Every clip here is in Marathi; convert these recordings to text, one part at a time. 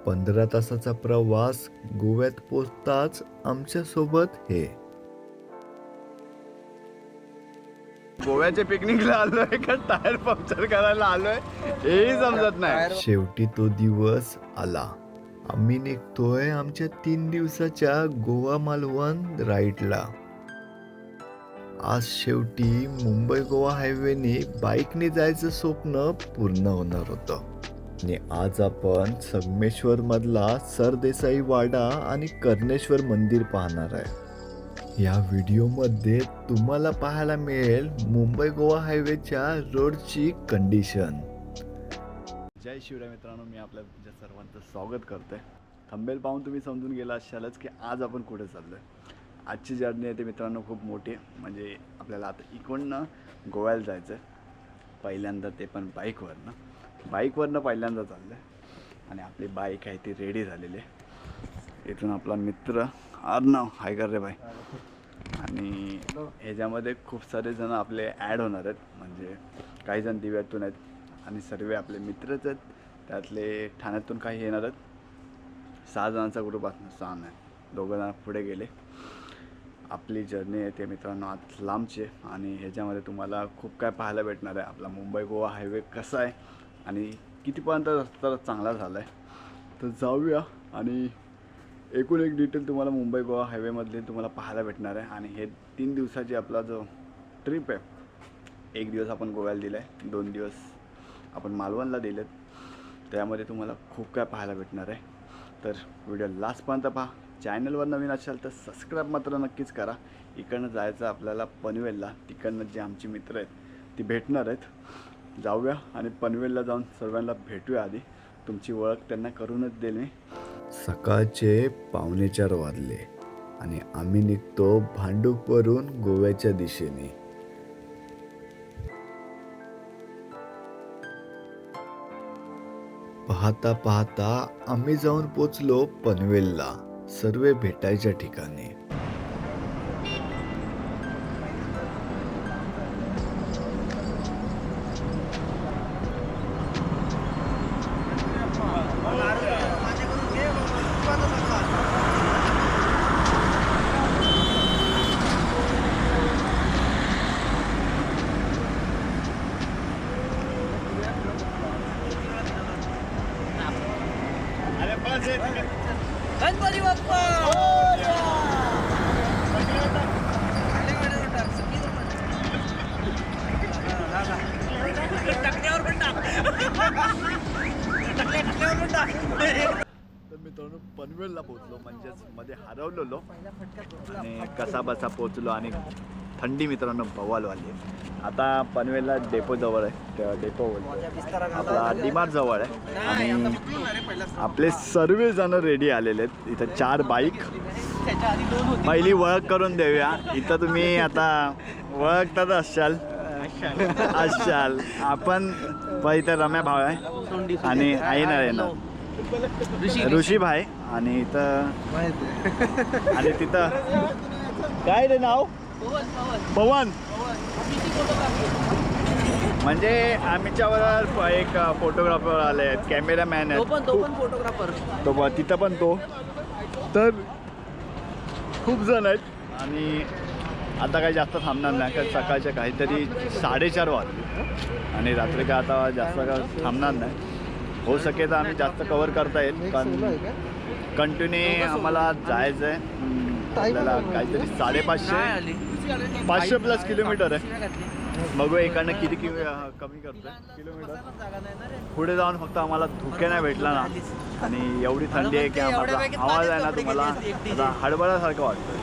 15 तासाचा प्रवास गोव्यात पोहोचताच आमच्यासोबत हे. गोव्याच्या पिकनिकला आलोय का टायर पंक्चर करायला आलोय हेही समजत नाही. शेवटी तो दिवस आला. आम्ही निघतोय आमच्या 3 दिवसाच्या गोवा मालवण राईडला. आज शेवटी मुंबई गोवा हायवेने बाईकने जायचं स्वप्न पूर्ण होणार होतं. आणि आज आपण संगमेश्वर मधला सरदेसाई वाडा आणि कर्णेश्वर मंदिर पाहणार आहे. या व्हिडिओमध्ये तुम्हाला पाहायला मिळेल मुंबई गोवा हायवेच्या रोडची कंडिशन. जय शिवराय मित्रांनो, मी आपल्या सर्वांचं स्वागत करतोय. थंबनेल पाहून तुम्ही समजून गेला असालच की आज आपण कुठे चाललोय. आजची जर्नी आहे ते मित्रांनो खूप मोठी आहे. म्हणजे आपल्याला आता इकडनं गोव्याला जायचं आहे पहिल्यांदा, ते पण बाईकवरनं पहिल्यांदा चाललं आहे. आणि आपली बाईक आहे ती रेडी झालेली आहे. इथून आपला मित्र अर्णव हाय कर रे बाई. आणि ह्याच्यामध्ये खूप सारे जण आपले ॲड होणार आहेत. म्हणजे काही जण दिव्यातून आहेत आणि सर्व आपले मित्रच आहेत. त्यातले ठाण्यातून काही येणार आहेत. 6 जणांचा ग्रुप असणार, 6 नाही 2 जण पुढे गेले. आपली जर्नी आहे ते मित्रांनो आज लांबची आहे. आणि ह्याच्यामध्ये तुम्हाला खूप काय पाहायला भेटणार आहे. आपला मुंबई गोवा हायवे कसा आहे आणि कितीपर्यंत रस्ता चांगला झाला आहे. तर जाऊया आणि एकूण एक डिटेल तुम्हाला मुंबई गोवा हायवेमधले तुम्हाला पाहायला भेटणार आहे. आणि हे 3 दिवसाची आपला जो ट्रिप आहे, 1 दिवस आपण गोव्याला दिला आहे, 2 दिवस आपण मालवणला दिलेत. त्यामध्ये तुम्हाला खूप काय पाहायला भेटणार आहे. तर व्हिडिओ लास्टपर्यंत पहा. चॅनलवर नवीन असाल तर सबस्क्राईब मात्र नक्कीच करा. इकडनं जायचं आपल्याला पनवेलला. तिकडनं जे आमची मित्र आहेत ती भेटणार आहेत. जाऊया आणि पनवेलला जाऊन सर्वांना भेटूया. आधी तुमची ओळख त्यांना करूनच देईल मी. सकाळचे 4:45 वाजले आणि आम्ही निघतो भांडूपवरून गोव्याच्या दिशेने. पाहता पाहता आम्ही जाऊन पोचलो पनवेलला, सर्व भेटायच्या ठिकाणी. गणपती बाप्पा तर मित्रांनो पनवेलला पोचलो, म्हणजेच मध्ये हरवलेलो आणि कसा बसा पोचलो. आणि थंडी मित्रांनो बवाल वाली आहे. आता पनवेलला डेपो जवळ आहे, डेपो आपला डीमार्ट जवळ आहे. आणि आपले सर्व जण रेडी आलेले आहेत. इथं 4 बाईक. पहिली ओळख करून देऊया. इथं तुम्ही आता ओळखतात असाल. आपण इथं रम्या भाव आहे आणि आहे ना ऋषी भाई. आणि इथं आणि तिथं काय रे नाव पवन. म्हणजे आमच्यावर एक फोटोग्राफर आले आहेत, कॅमेरामॅन आहेत, तो तिथं पण तो. तर खूप जण आहेत आणि आता काही जास्त थांबणार नाही कारण सकाळच्या काहीतरी 4:30 वाजले आणि रात्री काय आता जास्त काय थांबणार नाही. होऊ शकेल तर आम्ही जास्त कवर करता येईल कारण कंटिन्यू आम्हाला जायचं आहे. आपल्याला काहीतरी 550 प्लस किलोमीटर आहे. बघूया इकडनं किती कमी करतोय किलोमीटर. पुढे जाऊन फक्त आम्हाला धुके नाही भेटला ना. आणि एवढी थंडी आहे की आम्हाला आवाज आहे ना तुम्हाला आता हडबडासारखं वाटतं.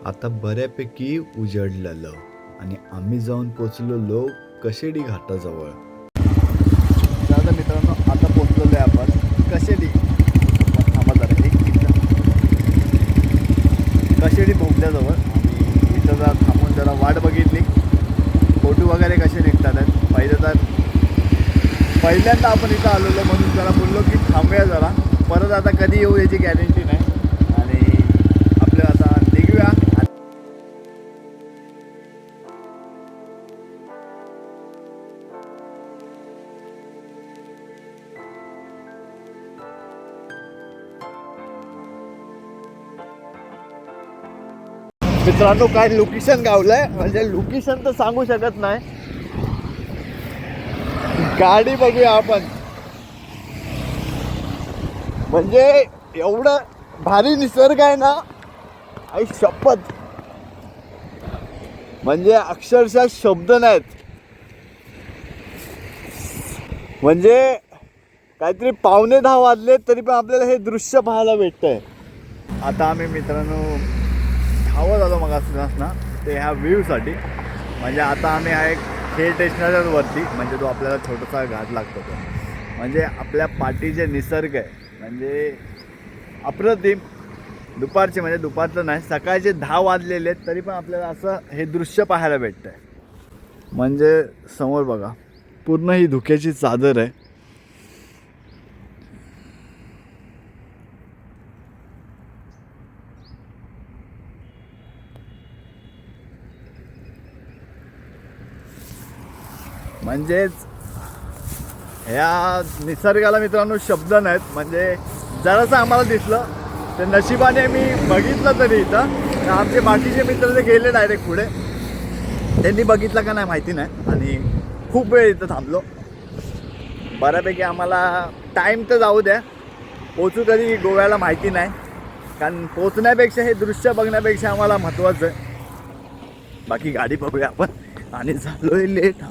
आता बऱ्यापैकी उजडलेलं आणि आम्ही जाऊन पोचलेलो कशेडी घाटाजवळ. दादा मित्रांनो आता पोचलेलो आहे आपण कशेडी. थांबा जरा एक मिनिट. कशेडी पोहोचल्याजवळ आणि इथं जरा थांबून जरा वाट बघितली. फोटो वगैरे कसे निघतात आहेत. पहिल्यांदा आपण इथं आलेलो म्हणून जरा बोललो की थांबूया जरा. परत आता कधी येऊ याची गॅरंटी नाही. आणि आपलं आता निघूया. मित्रांनो काय लोकेशन गावलंय, म्हणजे लोकेशन तर सांगू शकत नाही. गाडी बघूया आपण. म्हणजे एवढं भारी निसर्ग आहे ना, आई शपथ, म्हणजे अक्षरशः शब्द नाहीत. म्हणजे काहीतरी 9:15 वाजले तरी पण आपल्याला हे दृश्य पाहायला भेटतंय. आता आम्ही मित्रांनो धावत आलो मग ना ते ह्या व्ह्यूसाठी. म्हणजे आता आम्ही आहे खेळ स्टेशनच्याच वरती, म्हणजे तो आपल्याला छोटासा घाट लागतो तो. म्हणजे आपल्या पाठीचे निसर्ग आहे, म्हणजे अप्रतिम. दुपारचे, म्हणजे दुपारचं नाही, सकाळचे 10 वाजलेले आहेत तरी पण आपल्याला असं हे दृश्य पाहायला भेटतं आहे. म्हणजे समोर बघा, पूर्ण ही धुक्याची चादर आहे. म्हणजेच ह्या निसर्गाला मित्रांनो शब्द नाहीत. म्हणजे जरासं आम्हाला दिसलं ते नशिबाने मी बघितलं तरी इथं. तर आमचे बाकीचे मित्र ते गेले डायरेक्ट पुढे, त्यांनी बघितलं का नाही माहिती नाही. आणि खूप वेळ इथं थांबलो. बऱ्यापैकी आम्हाला टाईम तर जाऊ द्या, पोचू कधी गोव्याला माहिती नाही. कारण पोचण्यापेक्षा हे दृश्य बघण्यापेक्षा आम्हाला महत्त्वाचं आहे. बाकी गाडी बघूया आपण. आणि झालो आहे लेट.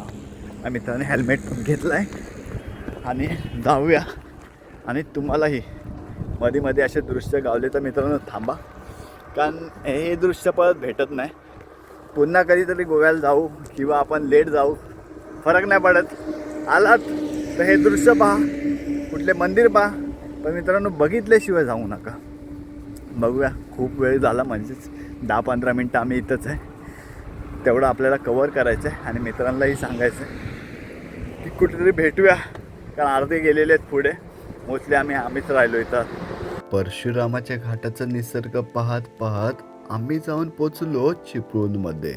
मित्राने हेल्मेट पण घेतलं आहे आणि जाऊया. आणि तुम्हालाही मध्ये मध्ये असे दृश्य गावले तर मित्रांनो थांबा, कारण हे दृश्य परत भेटत नाही. पुन्हा कधीतरी गोव्याला जाऊ किंवा आपण लेट जाऊ, फरक नाही पडत. आलात तर हे दृश्य पहा, कुठले मंदिर पहा, पण मित्रांनो बघितल्याशिवाय जाऊ नका. बघूया, खूप वेळ झाला, म्हणजेच 10-15 मिनटं आम्ही इथंच आहे. तेवढं आपल्याला कवर करायचं आहे आणि मित्रांनाही सांगायचं आहे की कुठेतरी भेटूया, कारण अर्धे गेलेले आहेत पुढे. मोस्टली आम्हीच राहिलो इथं. परशुरामाच्या घाटाचा निसर्ग पाहत पाहत आम्ही जाऊन पोचलो चिपळूणमध्ये.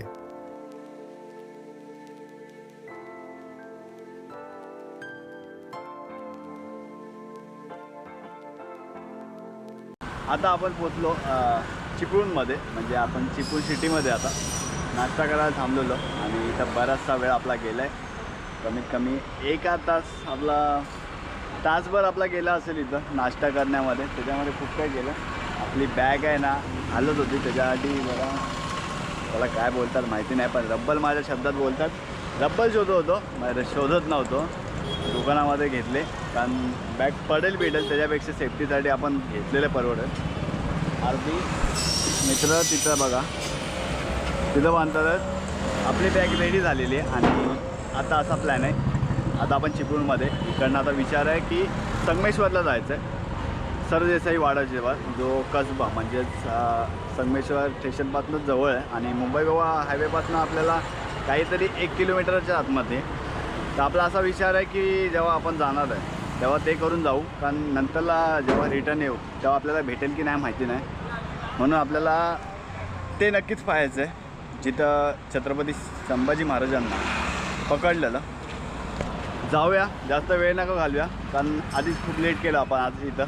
आता आपण पोचलो चिपळूणमध्ये. म्हणजे आपण चिपळूण सिटीमध्ये आता नाश्ता करायला थांबलेलो आणि इथं बराचसा वेळ आपला गेला आहे. कमीत कमी 1 तास आपला, तासभर आपला गेला असेल इथं नाश्ता करण्यामध्ये. त्याच्यामध्ये खूप काही केलं. आपली बॅग आहे ना हालत होती, त्याच्यासाठी बघा, त्याला काय बोलतात माहिती नाही, पण रब्बल माझ्या शब्दात बोलतात. रब्बल शोधत होतो, शोधत नव्हतो. दुकानामध्ये घेतले, कारण बॅग पडेल त्याच्यापेक्षा सेफ्टीसाठी आपण घेतलेले परवडेल. अर्धी मित्र तिथं बघा, तिथं बांधतात. आपली बॅग रेडी झालेली आहे आणि आता असा प्लॅन आहे. आता आपण चिपळूणमध्ये इकडनं आता विचार आहे की संगमेश्वरला जायचं आहे. सरदेसाई वाडा जेव्हा जो कसबा, म्हणजेच संगमेश्वर स्टेशनपासूनच जवळ आहे आणि मुंबई गोवा हायवेपासून आपल्याला काहीतरी 1 किलोमीटरच्या आतमध्ये. तर आपला असा विचार आहे की जेव्हा आपण जाणार आहे तेव्हा ते करून जाऊ, कारण नंतरला जेव्हा रिटर्न येऊ तेव्हा आपल्याला भेटेल की नाही माहिती नाही. म्हणून आपल्याला ते नक्कीच पाहायचं आहे जिथं छत्रपती संभाजी महाराजांना पकडलेलं. जाऊया, जास्त वेळ नका घालूया, कारण आधीच खूप लेट केलं आपण आज इथं.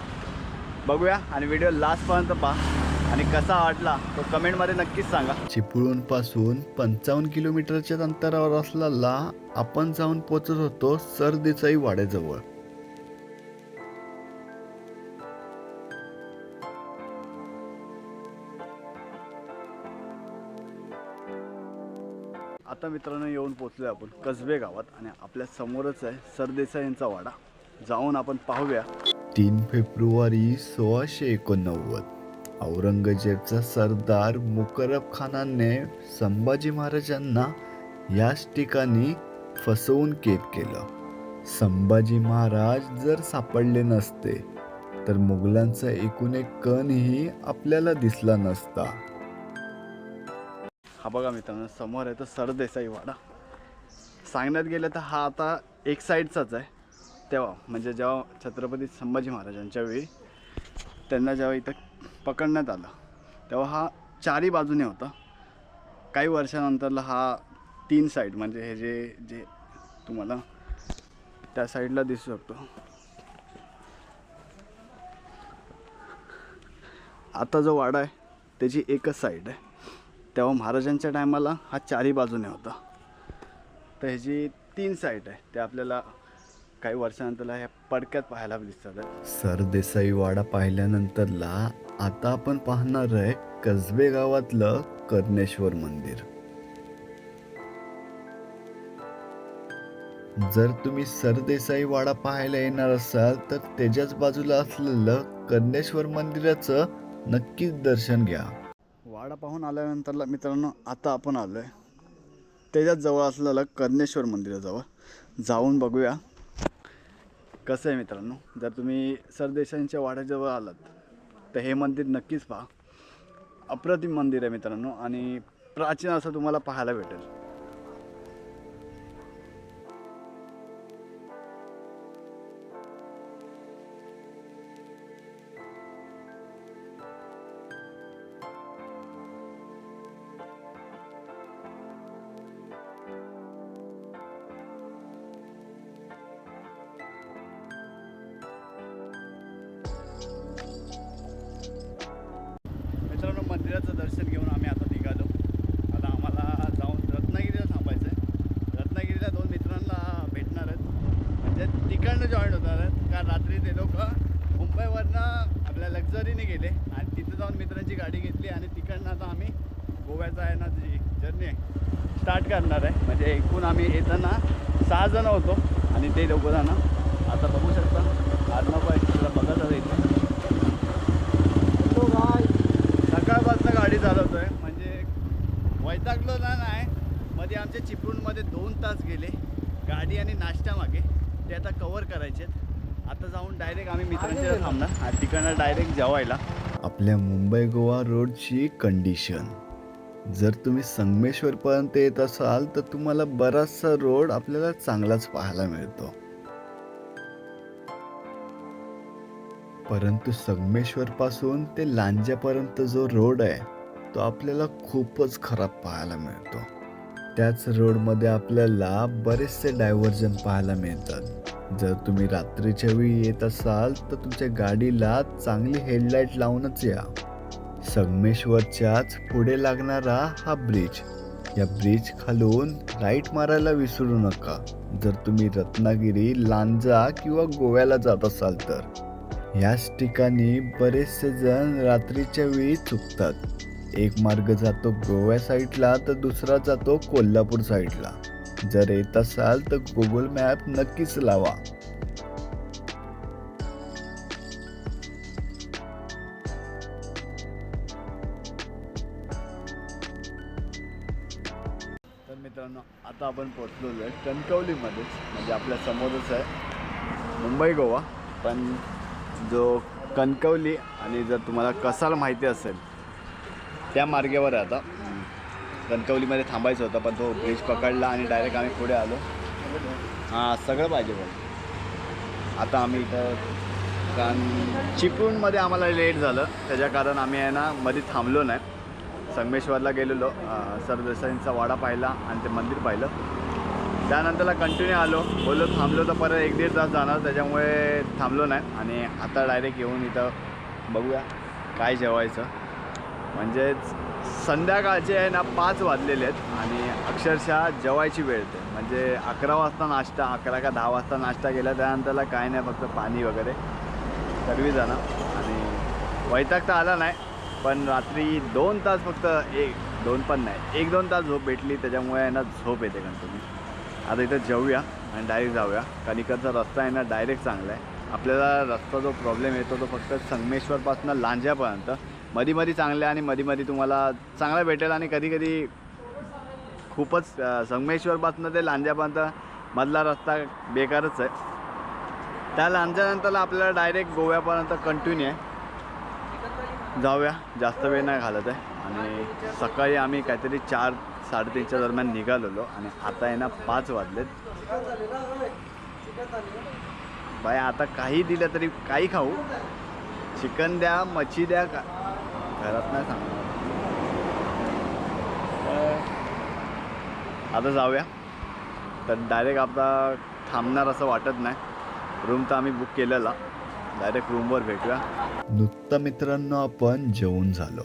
बघूया आणि व्हिडिओ लास्टपर्यंत पहा आणि कसा वाटला तो कमेंटमध्ये नक्कीच सांगा. चिपळूणपासून 55 किलोमीटरच्या अंतरावर असलेला आपण जाऊन पोचत होतो सरदेसाई वाड्याजवळ. आता मित्रांनो येऊन पोचलो आपण कसबे गावात आणि आपल्या समोरच आहे सरदेसाईंचा वाडा. जाऊन आपण पाहूया. 3 फेब्रुवारी 1689 औरंगजेबचा सरदार मुकरब खानाने संभाजी महाराजांना याच ठिकाणी फसवून कैद केलं. संभाजी महाराज जर सापडले नसते तर मुघलांचा एकूण एक कणही आपल्याला दिसला नसता. हा बघा मित्रांनो समोर आहे तो सरदेसाई वाडा. सांगण्यात गेलं तर हा आता एक साईडचाच आहे. तेव्हा म्हणजे जेव्हा छत्रपती संभाजी महाराजांच्या वेळी त्यांना जेव्हा इथं पकडण्यात आलं तेव्हा हा 4ही बाजूने होता. काही वर्षानंतरला हा 3 साईड, म्हणजे हे जे तुम्हाला त्या साईडला दिसू शकतो. आता जो वाडा आहे त्याची एकच साईड आहे. तेव्हा महाराजांच्या टायमाला हा चारी बाजूने होता. तर ह्याची 3 साईड आहे. ते आपल्याला काही वर्षानंतरला ह्या पडक्यात पाहायला दिसतात. सरदेसाई वाडा पाहिल्यानंतरला आता आपण पाहणार आहे कसबे गावातलं कर्णेश्वर मंदिर. जर तुम्ही सरदेसाई वाडा पाहायला येणार असाल तर त्याच्याच बाजूला असलेलं कर्णेश्वर मंदिराचं नक्कीच दर्शन घ्या. वाडा पाहून आल्यानंतरला मित्रांनो आता आपण आलो आहे त्याच्याच जवळ असलेलं कर्णेश्वर मंदिराजवळ. जाऊन बघूया कसं आहे मित्रांनो. जर तुम्ही सरदेसाईंच्या वाड्याजवळ आलात तर हे मंदिर नक्कीच पहा. अप्रतिम मंदिर आहे मित्रांनो आणि प्राचीन असं तुम्हाला पाहायला भेटेल. मित्रांनो मंदिराचं दर्शन घेऊन आम्ही आता निघालो. आता आम्हाला जाऊन रत्नागिरीला थांबायचं आहे. रत्नागिरीला 2 मित्रांना भेटणार आहेत म्हणजे तिकडनं जॉईन होणार आहेत. कारण रात्री ते लोक मुंबईवरनं आपल्या लक्झरीने गेले आणि तिथं जाऊन मित्रांची गाडी घेतली आणि तिकडनं आता आम्ही गोव्याचा आहे ना जी जर्नी आहे स्टार्ट करणार आहे. म्हणजे एकूण आम्ही येताना 6 जण होतो आणि ते लोक जण आता बघू शकता आडनाव आहे तुला बघत आता इथे सकाळपासून गाडी चालवतो आहे. म्हणजे वैतागलो ना नाही. मध्ये आमच्या चिपळूणमध्ये 2 तास गेले गाडी आणि नाश्ता मागे. ते आता कवर करायचे. आता जाऊन डायरेक्ट आम्ही मित्रांच्या थांबणार आणि तिकडनं डायरेक्ट जेवायला. आपल्या मुंबई गोवा रोडची कंडिशन. जर तुम्ही संगमेश्वरपर्यंत येत असाल तर तुम्हाला बराचसा रोड आपल्याला चांगलाच पाहायला मिळतो. परंतु संगमेश्वरपासून ते लांज्यापर्यंत जो रोड आहे तो आपल्याला खूपच खराब पाहायला मिळतो. त्याच रोडमध्ये आपल्याला बरेचसे डायव्हर्जन पाहायला मिळतात. जर तुम्ही रात्रीच्या वेळी येत असाल तर तुमच्या गाडीला चांगली हेडलाईट लावूनच या. संगमेश्वरच्याच पुढे लागणारा हा ब्रिज. या ब्रिज खालून राईट मारायला विसरू नका जर तुम्ही रत्नागिरी, लांजा किंवा गोव्याला जात असाल तर. याच ठिकाणी बरेचसे जण रात्रीच्या वेळी चुकतात. एक मार्ग जातो गोव्या साईडला तर दुसरा जातो कोल्हापूर साईडला. जर येत असाल तर गुगल मॅप नक्कीच लावा. तर मित्रांनो आता आपण पोचलेलो आहे कणकवलीमध्येच. म्हणजे आपल्या समोरच आहे मुंबई गोवा. पण जो कणकवली आणि जर तुम्हाला कसाल माहिती असेल त्या मार्गावर आहे. आता कणकवलीमध्ये थांबायचं होतं पण तो ब्रिज पकडला आणि डायरेक्ट आम्ही पुढे आलो. हां सगळं पाहिजे पण आता आम्ही इथं कारण चिपळूणमध्ये आम्हाला लेट झालं त्याच्या कारण आम्ही आहे ना मध्ये थांबलो नाही. संगमेश्वरला गेलेलो सरदेसाईंचा वाडा पाहिला आणि ते मंदिर पाहिलं. त्यानंतरला कंटिन्यू आलो. बोललो थांबलो तर परत 1-1.5 तास जाणार त्याच्यामुळे थांबलो नाही. आणि आता डायरेक्ट येऊन इथं बघूया काय जेवायचं. म्हणजेच संध्याकाळचे आहे ना 5 वाजलेले आहेत आणि अक्षरशः जेवायची वेळ येते. म्हणजे 11 वाजता नाश्ता, 11 का 10 वाजता नाश्ता केला. त्यानंतरला काय नाही फक्त पाणी वगैरे सर्व जाणं आणि वैताग तर आला नाही. पण रात्री 2 तास फक्त 1-2 पण नाही 1-2 तास झोप भेटली त्याच्यामुळे आहे ना झोप येते कंटिन्यू. आता इथं जेवूया आणि डायरेक्ट जाऊया. कारण इकडचा रस्ता आहे ना डायरेक्ट चांगला आहे. आपल्याला रस्ता जो प्रॉब्लेम येतो तो फक्त संगमेश्वरपासून लांज्यापर्यंत मध्ये मध्ये चांगले आणि मध्ये मध्ये तुम्हाला चांगला भेटेल. आणि कधी कधी खूपच संगमेश्वरपासून ते लांज्यापर्यंत मधला रस्ता बेकारच आहे. त्या लांज्यानंतरला आपल्याला डायरेक्ट गोव्यापर्यंत कंटिन्यू आहे. जाऊया जास्त वेळ नाही घालत आहे. आणि सकाळी आम्ही काहीतरी 4-3:30च्या दरम्यान निघालेलो आणि आता आहे ना 5 वाजलेत. बाय आता काही दिलं तरी काही खाऊ. चिकन द्या, मच्छी द्या, का घरात नाही सांगणार. आता जाऊया. तर डायरेक्ट आता थांबणार असं वाटत नाही. रूम तर आम्ही बुक केलेला. डायरेक्ट रूमवर भेटूया. नुकतं मित्रांनो आपण जेवून झालो.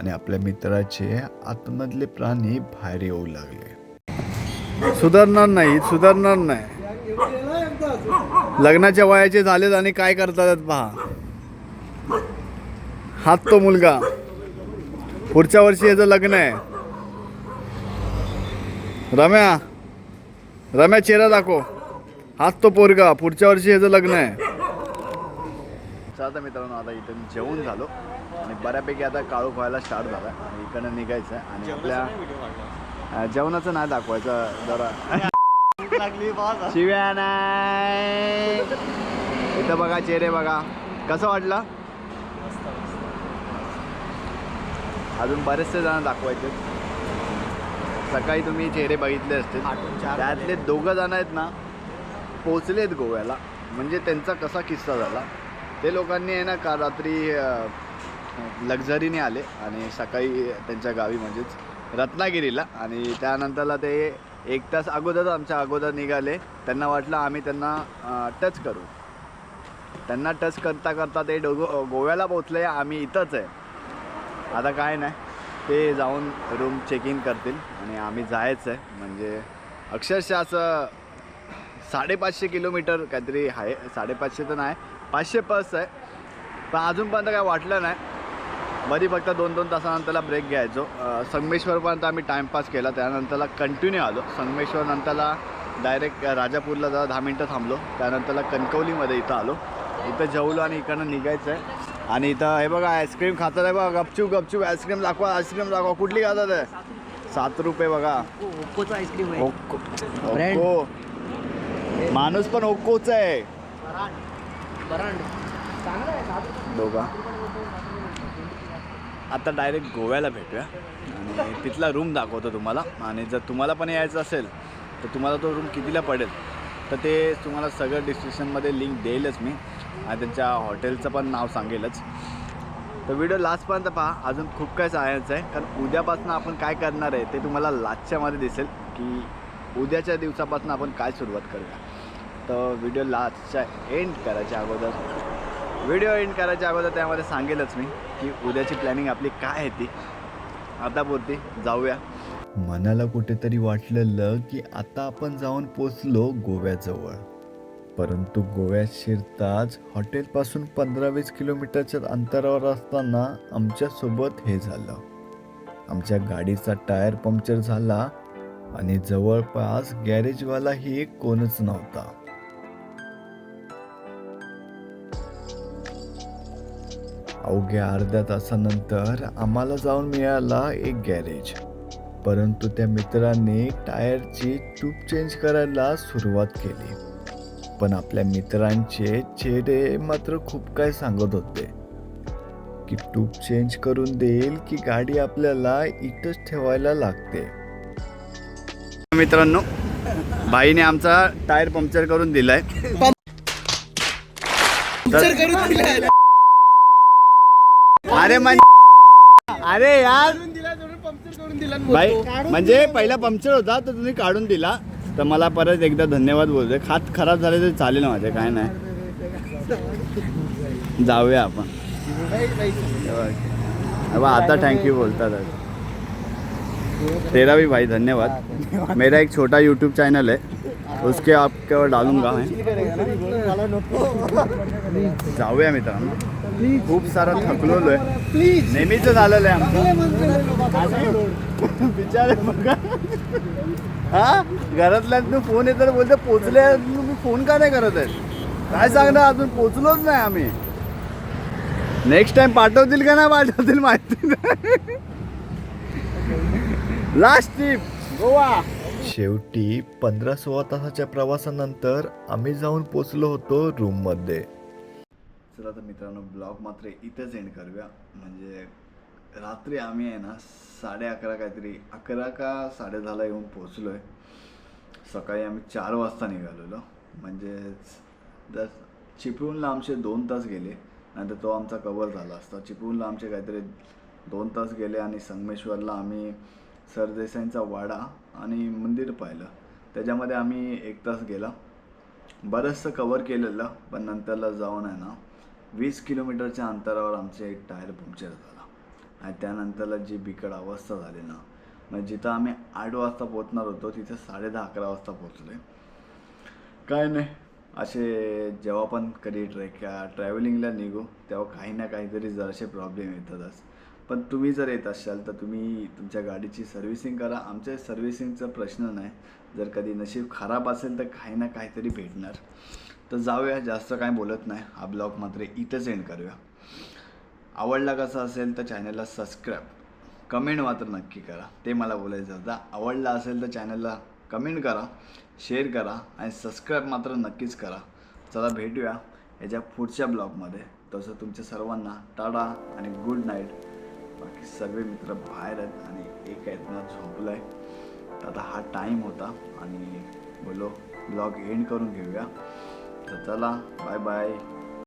आणि आपल्या मित्राचे आतमधले प्राणी बाहेर येऊ लागले. सुधारणार नाही, सुधारणार नाही. लग्नाच्या वयाचे झालेत आणि काय करतात पहा. हात तो मुलगा, पुढच्या वर्षी याचं लग्न आहे. रम्या, रम्या चेहरा दाखव. हात तो पोरगा, पुढच्या वर्षी याचं लग्न आहे. आता मित्रांनो, आता इथून जेवून झालो आणि बऱ्यापैकी आता काळोख व्हायला स्टार्ट झाला आणि इकडनं निघायचं आहे. आणि आपल्या जेवणाचं नाही दाखवायचं जरा. शिव्या नाही. इथं बघा चेहरे बघा. कसं वाटलं? अजून बरेचसे जण दाखवायचे. सकाळी तुम्ही चेहरे बघितले असतील. त्यातले 2 जण आहेत ना, पोचलेत गोव्याला. म्हणजे त्यांचा कसा किस्सा झाला, ते लोकांनी आहे ना का रात्री लक्झरीने आले आणि सकाळी त्यांच्या गावी म्हणजेच रत्नागिरीला. आणि त्यानंतरला ते 1 तास अगोदर आमच्या अगोदर निघाले. त्यांना वाटलं आम्ही त्यांना टच करू. त्यांना टच करता करता ते गोव्याला पोचले. आम्ही इथंच आहे. आता काय नाही, ते जाऊन रूम चेक इन करतील आणि आम्ही जायचं आहे. म्हणजे अक्षरशः असं 550 किलोमीटर काहीतरी आहे. 550 तर नाही, 500 प्लस आहे. पण अजूनपर्यंत काय वाटलं नाही. मध्ये फक्त 2-2 तासानंतरला ब्रेक घ्यायचो. संगमेश्वरपर्यंत आम्ही टाईमपास केला. त्यानंतरला कंटिन्यू आलो. संगमेश्वर नंतरला डायरेक्ट राजापूरला जरा 10 मिनटं थांबलो. त्यानंतरला कणकवलीमध्ये इथं आलो. इथं जेवलो आणि इकडनं निघायचं आहे. आणि इथं हे बघा आईस्क्रीम खातात आहे बघा. गपचूप गपचूप आईस्क्रीम दाखवा, आईस्क्रीम दाखवा. कुठली खातात आहे? 7 रुपये बघा. ओक्कोचा आईस्क्रीम आहे. ओक्को माणूस पण ओक्कोच आहे. दोघा आता डायरेक्ट गोव्याला भेटूया आणि तिथला रूम दाखवतो तुम्हाला. आणि जर तुम्हाला पण यायचं असेल तर तुम्हाला तो रूम कितीला पडेल तर ते तुम्हाला सगळं डिस्क्रिप्शनमध्ये लिंक देईलच मी. आणि त्यांच्या हॉटेलचं पण नाव सांगेलच. तर व्हिडिओ लास्टपर्यंत पहा. अजून खूप काय सांगायचं आहे. कारण उद्यापासून आपण काय करणार आहे ते तुम्हाला लास्टच्यामध्ये दिसेल की उद्याच्या दिवसापासून आपण काय सुरुवात करूया. तर व्हिडिओ लास्टच्या एंड करायच्या अगोदर त्यामध्ये सांगेलच मी की उद्याची प्लॅनिंग आपली काय आहे ती. आता पुरती जाऊया. मनाला कुठेतरी वाटलेलं की आता आपण जाऊन पोचलो गोव्याजवळ. परंतु गोव्यात शिरताच हॉटेलपासून 15-20 किलोमीटरच्या अंतरावर असताना आमच्यासोबत हे झालं. आमच्या गाडीचा टायर पंक्चर झाला आणि जवळपास गॅरेजवालाही कोणच नव्हता. अवघ्या अर्ध्या तासानंतर आम्हाला जाऊन मिळाला एक गॅरेज. परंतु त्या मित्रांनी टायरची ट्यूब चेंज करायला सुरुवात केली. पण आपल्या मित्रांचे चेहरे मात्र खूप काय सांगत होते की ट्यूब चेंज करून देईल की गाडी आपल्याला इथंच ठेवायला लागते. मित्रांनो, भाईने आमचा टायर पंक्चर करून दिलाय. अरे यार भाई, म्हणजे पहिला पंक्चर होता तर तुम्ही काढून दिला तर मला परत एकदा धन्यवाद बोलतोय. हात खराब झाले तर चालेल माझे, काय नाही. जाऊया आपण. आता थँक्यू बोलतात. तेरा भी भाई धन्यवाद. मेरा एक छोटा यूट्यूब चैनल है, उसके आपके डालूंगा मैं. जाऊया मित्रांनो. खूप सारा थकलोलो आहे. नेहमीच झालेलं आहे आमचं. बिचारे बघा. हा, घरातल्यातून फोन येतात, बोलते पोचले. तुम्ही फोन का नाही करत आहेत? काय सांगणार, अजून पोचलोच नाही आम्ही. नेक्स्ट टाइम पाठवतील का नाही पाठवतील माहिती नाही. Last trip Goa. शेवटी 15-16 तासाच्या प्रवासानंतर आम्ही जाऊन पोचलो होतो रूममध्ये. चला तर मित्रांनो, ब्लॉग मात्र इथंच एंड करूया. म्हणजे रात्री आम्ही आहे ना 11:30 काहीतरी 11 का 10:30 येऊन पोचलो आहे. सकाळी आम्ही 4 वाजता निघालेलो. म्हणजेच जर चिपळूणला आमचे 2 तास गेले, नंतर तो आमचा कवर झाला असता. चिपळूणला आमचे काहीतरी 2 तास गेले आणि संगमेश्वरला आम्ही सरदेसाईंचा वाडा आणि मंदिर पाहिलं. त्याच्यामध्ये आम्ही 1 तास गेला. बरंचसं कवर केलेलं. पण नंतरला जाऊन आहे ना 20 किलोमीटरच्या अंतरावर आमचे एक टायर पंक्चर झाला आणि त्यानंतरला जी बिकट अवस्था झाली ना, म्हणजे जिथं आम्ही 8 वाजता पोहोचणार होतो तिथं 10:30-11 वाजता पोहोचलो आहे. काय नाही, असे जेव्हा पण कधी ट्रॅव्हलिंगला निघू तेव्हा काही ना काहीतरी जरासे प्रॉब्लेम येतातच. पण तुम्ही जर येत असाल तर तुम्ही तुमच्या गाडीची सर्व्हिसिंग करा. आमच्या सर्व्हिसिंगचा प्रश्न नाही. जर कधी नशीब खराब असेल तर काही ना काहीतरी भेटणार. तर जाऊया, जास्त काय बोलत नाही, हा ब्लॉग मात्र इथंच एंड करूया. आवडला कसा असेल तर चॅनलला सबस्क्राईब, कमेंट मात्र नक्की करा, ते मला बोलायचं होतं. आवडला असेल तर चॅनलला कमेंट करा, शेअर करा आणि सबस्क्राईब मात्र नक्कीच करा. चला भेटूया याच्या पुढच्या ब्लॉगमध्ये. तसं तुमच्या सर्वांना टाटा आणि गुड नाईट. बाकी सर्व मित्र बाहेर आहेत आणि एक आहेत ना झोपलं आहे. तर आता हा टाईम होता आणि बोलो ब्लॉग एंड करून घेऊया. तर चला, बाय बाय.